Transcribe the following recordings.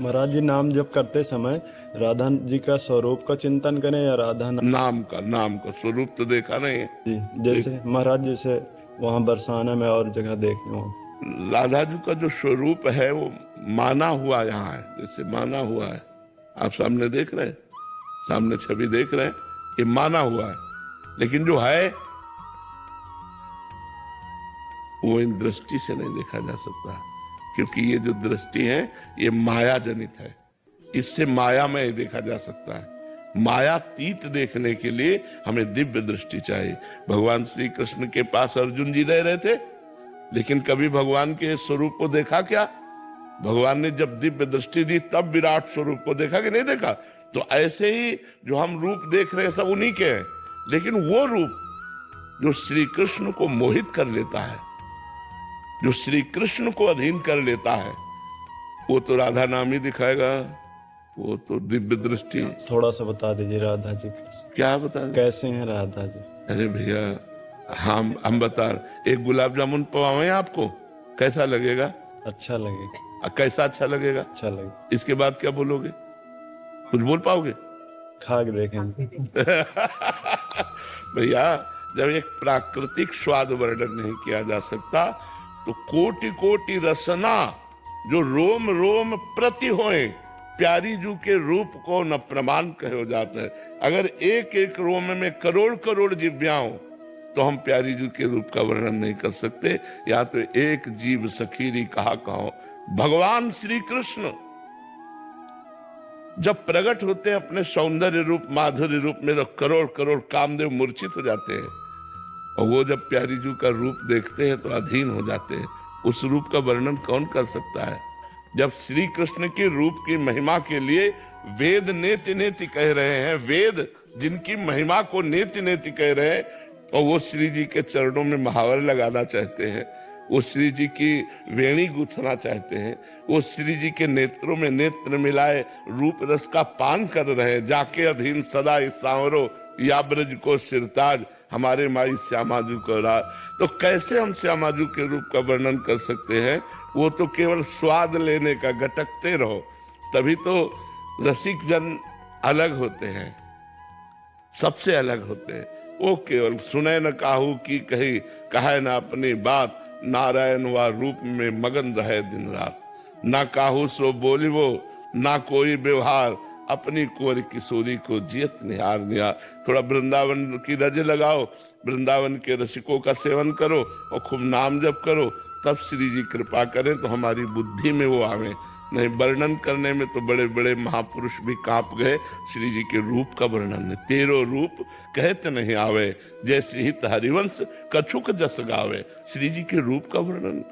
महाराज जी नाम जप करते समय राधा जी का स्वरूप का चिंतन करें या राधा नाम? नाम का स्वरूप तो देखा नहीं है। जी जैसे महाराज जैसे वहाँ बरसाना में और जगह देखे हो। राधा जी का जो स्वरूप है वो माना हुआ यहाँ है, जैसे माना हुआ है। आप सामने देख रहे हैं, सामने छवि देख रहे हैं, ये माना हुआ है, लेकिन जो है वो इन दृष्टि से नहीं देखा जा सकता, क्योंकि ये जो दृष्टि है ये माया जनित है। इससे माया में ही देखा जा सकता है। मायातीत देखने के लिए हमें दिव्य दृष्टि चाहिए। भगवान श्री कृष्ण के पास अर्जुन जी रह रहे थे, लेकिन कभी भगवान के स्वरूप को देखा क्या? भगवान ने जब दिव्य दृष्टि दी तब विराट स्वरूप को देखा कि नहीं देखा? तो ऐसे ही जो हम रूप देख रहे हैं सब उन्हीं के हैं, लेकिन वो रूप जो श्री कृष्ण को मोहित कर लेता है, जो श्री कृष्ण को अधीन कर लेता है, वो तो राधा नाम ही दिखाएगा। वो तो दिव्य दृष्टि। थोड़ा सा बता दीजिए राधा जी कैसे, क्या बता दें? कैसे हैं राधा जी? अरे भैया, हम बता रहे, एक गुलाब जामुन पवावे आपको, कैसा लगेगा? अच्छा लगेगा। कैसा अच्छा लगेगा? अच्छा लगेगा। इसके बाद क्या बोलोगे? कुछ बोल पाओगे? खा के देखेंगे। भैया, जब एक प्राकृतिक स्वाद वर्णन नहीं किया जा सकता तो कोटि कोटि रसना जो रोम रोम प्रति होए प्यारी जू के रूप को न प्रमाण कहो जाता है। अगर एक एक रोम में करोड़ करोड़ जिव्याओं तो हम प्यारी जू के रूप का वर्णन नहीं कर सकते। या तो एक जीव सखीरी कहा कहो। भगवान श्री कृष्ण जब प्रकट होते हैं अपने सौंदर्य रूप माधुर्य रूप में तो करोड़ करोड़ कामदेव मूर्छित हो जाते हैं, और वो जब प्यारी जू का रूप देखते हैं तो अधीन हो जाते हैं। उस रूप का वर्णन कौन कर सकता है? जब श्री कृष्ण के रूप की महिमा के लिए वेद नेति नेति कह रहे हैं, वेद जिनकी महिमा को नेति नेति कह रहे हैं, और वो श्री जी के चरणों में महावर लगाना चाहते हैं, वो श्री जी की वेणी गूंथना चाहते हैं, वो श्री जी के नेत्रों में नेत्र मिलाए रूप रस का पान कर रहे हैं। जाके अधीन सदा इस सांवरो या ब्रज को सिरताज, हमारे माई श्यामाजू को राज। तो कैसे हम श्यामाजू के रूप का वर्णन कर सकते हैं? वो तो केवल स्वाद लेने का, गटकते रहो। तभी तो रसिक जन अलग होते हैं, सबसे अलग होते हैं। वो केवल सुने न काहू की कही, कहे न अपनी बात, नारायण व रूप में मगन रहे दिन रात। ना काहू सो बोलिवो ना कोई व्यवहार, अपनी कुंवर किशोरी को जियत निहार निहार। थोड़ा वृंदावन की रज लगाओ, वृंदावन के रसिकों का सेवन करो और खूब नाम जप करो, तब श्री जी कृपा करें तो हमारी बुद्धि में वो आवे। नहीं, वर्णन करने में तो बड़े बड़े महापुरुष भी कांप गए। श्री जी के रूप का वर्णन, तेरो रूप कहते नहीं आवे, जैसे ही हरिवंश कछुक जस गावे। श्री जी के रूप का वर्णन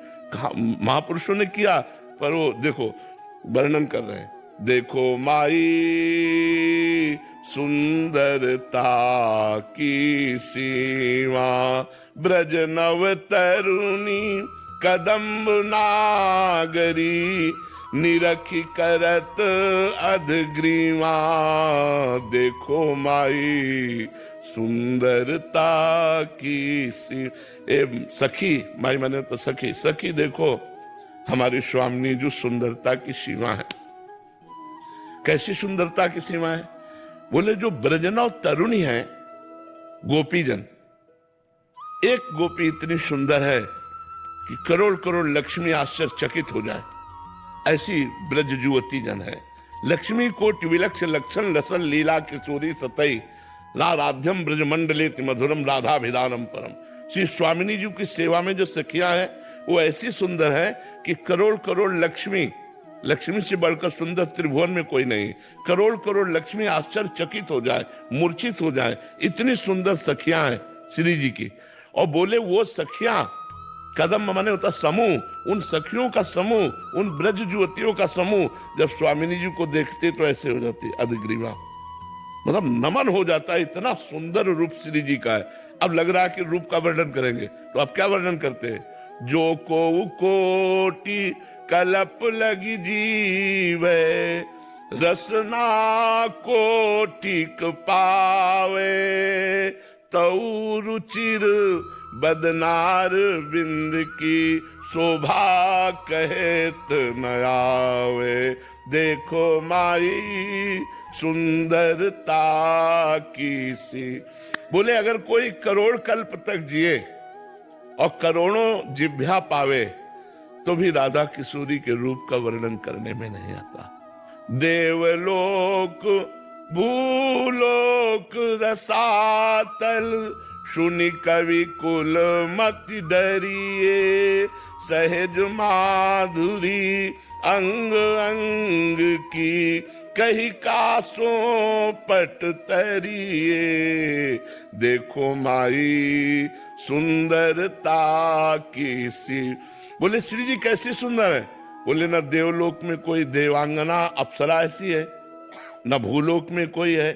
महापुरुषों ने किया, पर वो देखो वर्णन कर रहे हैं। देखो माई सुंदरता की सीमा, ब्रज नव तरुणी कदम्ब नागरी, निरखी करत अधग्रीवा। देखो माई सुंदरता की सखी, माई माने तो सखी, सखी देखो हमारी स्वामिनी जो सुंदरता की सीमा है। कैसी सुंदरता की सीमा है? बोले जो ब्रजनव तरुणी है, गोपीजन, एक गोपी इतनी सुंदर है कि करोड़ करोड़ लक्ष्मी आश्चर्यचकित हो जाए, ऐसी ब्रज जुवती जन है। लक्ष्मी कोटि विलक्ष लक्षण लसन लीला किशोरी सतई, राधाध्यम ब्रज मंडले मधुरम राधाभिधानम परम। श्री स्वामिनी जी की सेवा में जो सखियां हैं वो ऐसी सुंदर है कि करोड़ करोड़ लक्ष्मी, लक्ष्मी से बढ़कर सुंदर त्रिभुवन में कोई नहीं, करोड़ करोड़ लक्ष्मी आश्चर्यचकित हो जाए, मूर्छित हो जाए, इतनी सुंदर सखियां हैं श्री जी की। और बोले वो सखियां, कदम माने होता समूह, उन सखियों का समूह, उन ब्रज युवतियों का समूह जब स्वामिनी जी को देखते तो ऐसे हो जाती अधग्रीवा, मतलब नमन हो जाता है। इतना सुंदर रूप श्री जी का है। अब लग रहा है कि रूप का वर्णन करेंगे, तो आप क्या वर्णन करते हैं? जो को कोटि कलप लगी जीवे, रसना कोटिक पावे, तऊ रुचिर बदनार बिंद की शोभा कहत न आवे। देखो माई सुंदरता की सी। बोले अगर कोई करोड़ कल्प तक जिए और करोड़ों जिभ्या पावे तो भी राधा किशोरी के रूप का वर्णन करने में नहीं आता। देवलोक भूलोक रसातल सुनि कवि कुल मति डरिए, सहज माधुरी अंग अंग की कही कासों पट तरिए, देखो माई सुंदरता की सी। बोले श्री जी कैसी सुंदर है? बोले न देवलोक में कोई देवांगना अप्सरा ऐसी है, न भूलोक में कोई है,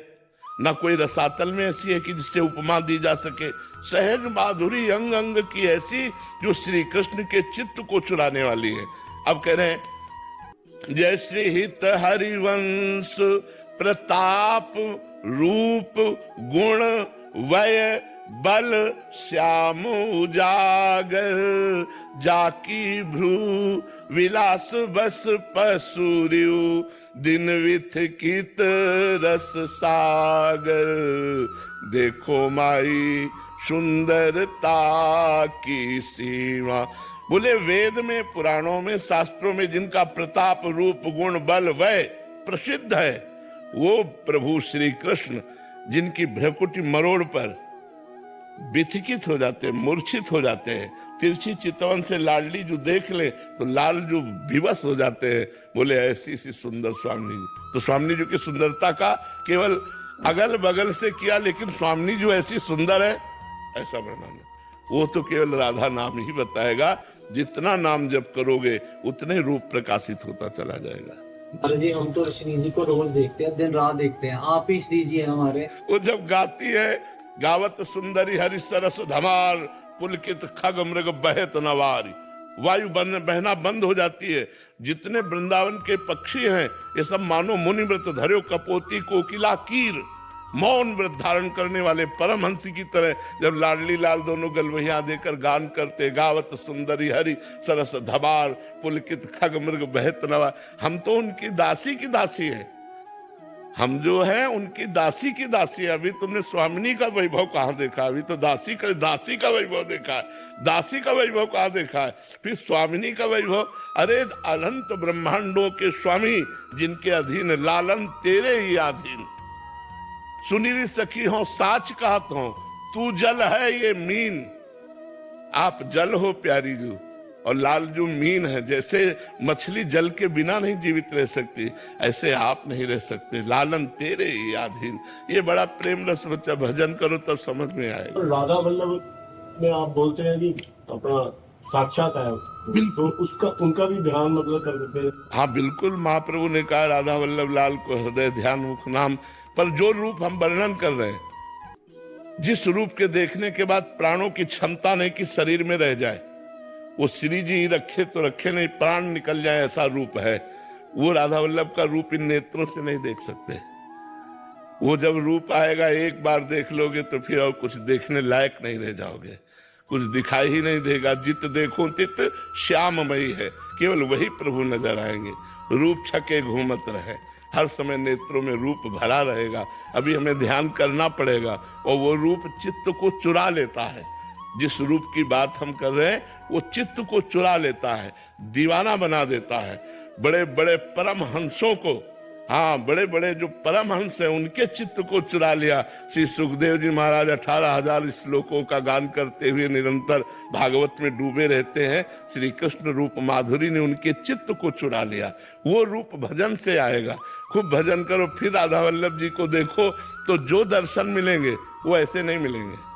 न कोई रसातल में ऐसी है कि जिससे उपमा दी जा सके। सहज माधुरी अंग अंग की ऐसी जो श्री कृष्ण के चित्त को चुराने वाली है। अब कह रहे हैं जय श्री हित हरिवंश प्रताप रूप गुण वय बल श्याम उजागर, जाकी भ्रू विलास बस पसूर्यु दिन विथ कित रस सागर, देखो माई सुंदरता की सीमा। बोले वेद में पुराणों में शास्त्रों में जिनका प्रताप रूप गुण बल वय प्रसिद्ध है वो प्रभु श्री कृष्ण, जिनकी भ्रकुटी मरोड़ पर विथिकित हो जाते हैं, मूर्छित हो जाते हैं। तिरछी चितवन से लाडली जो देख ले तो लाल जो विवश हो जाते हैं। बोले ऐसी सी सुंदर स्वामी जी। तो स्वामी जी की सुंदरता का केवल अगल बगल से किया, लेकिन स्वामी जी ऐसी सुंदर है ऐसा वर्णन वो तो केवल राधा नाम ही बताएगा। जितना नाम जप करोगे उतने रूप प्रकाशित होता चला जाएगा। अरे जी हम तो श्री जी को रोज देखते हैं, दिन रात देखते हैं, आप ही श्री जी हैं हमारे। वो जब गाती है गावत सुंदरी हरि सरस धमार, पुलकित खग मृग बहत नवारी, वायु बहना बंद हो जाती है। जितने वृंदावन के पक्षी हैं ये सब मानो मुनि व्रत धर्यो कपोती कोकिला कीर, मौन व्रत धारण करने वाले परमहंस की तरह जब लाडली लाल दोनों गलवहिया देकर गान करते, गावत सुंदरी हरि सरस धमार, पुलकित खग मृग बहत नवा। हम तो उनकी दासी की दासी है, हम जो है उनकी दासी की दासी है। अभी तुमने स्वामिनी का वैभव कहाँ देखा? अभी तो दासी का वैभव देखा है। दासी का वैभव कहाँ देखा है? फिर स्वामिनी का वैभव। अरे अनंत ब्रह्मांडों के स्वामी जिनके अधीन लालन तेरे ही अधीन, सुनीरी सखी हो साच कहत हो, तू जल है ये मीन। आप जल हो प्यारी जू और लाल जो मीन है। जैसे मछली जल के बिना नहीं जीवित रह सकती, ऐसे आप नहीं रह सकते, लालन तेरे ही अधीन। ये बड़ा प्रेम रस बच्चा, भजन करो तब समझ में आएगा। तो राधा वल्लभ में आप बोलते हैं कि अपना साक्षात है, तो उसका उनका भी ध्यान मतलब कर सकते हैं। हाँ बिल्कुल, महाप्रभु ने कहा राधा वल्लभ लाल को हृदय ध्यान मुख नाम। पर जो रूप हम वर्णन कर रहे हैं, जिस रूप के देखने के बाद प्राणों की क्षमता नहीं कि शरीर में रह जाए, वो श्री जी रखे तो रखे नहीं प्राण निकल जाए ऐसा रूप है। वो राधा वल्लभ का रूप इन नेत्रों से नहीं देख सकते। वो जब रूप आएगा एक बार देख लोगे तो फिर और कुछ देखने लायक नहीं रह जाओगे, कुछ दिखाई ही नहीं देगा। जित देखो तित श्याममयी है, केवल वही प्रभु नजर आएंगे। रूप छके घूमत रहे, हर समय नेत्रों में रूप भरा रहेगा। अभी हमें ध्यान करना पड़ेगा और वो रूप चित्त को चुरा लेता है। जिस रूप की बात हम कर रहे हैं वो चित्त को चुरा लेता है, दीवाना बना देता है। बड़े बड़े परमहंसों को, हाँ बड़े बड़े जो परमहंस हैं उनके चित्त को चुरा लिया। श्री सुखदेव जी महाराज 18,000 श्लोकों का गान करते हुए निरंतर भागवत में डूबे रहते हैं। श्री कृष्ण रूप माधुरी ने उनके चित्त को चुरा लिया। वो रूप भजन से आएगा। खूब भजन करो, फिर राधा वल्लभ जी को देखो तो जो दर्शन मिलेंगे वो ऐसे नहीं मिलेंगे।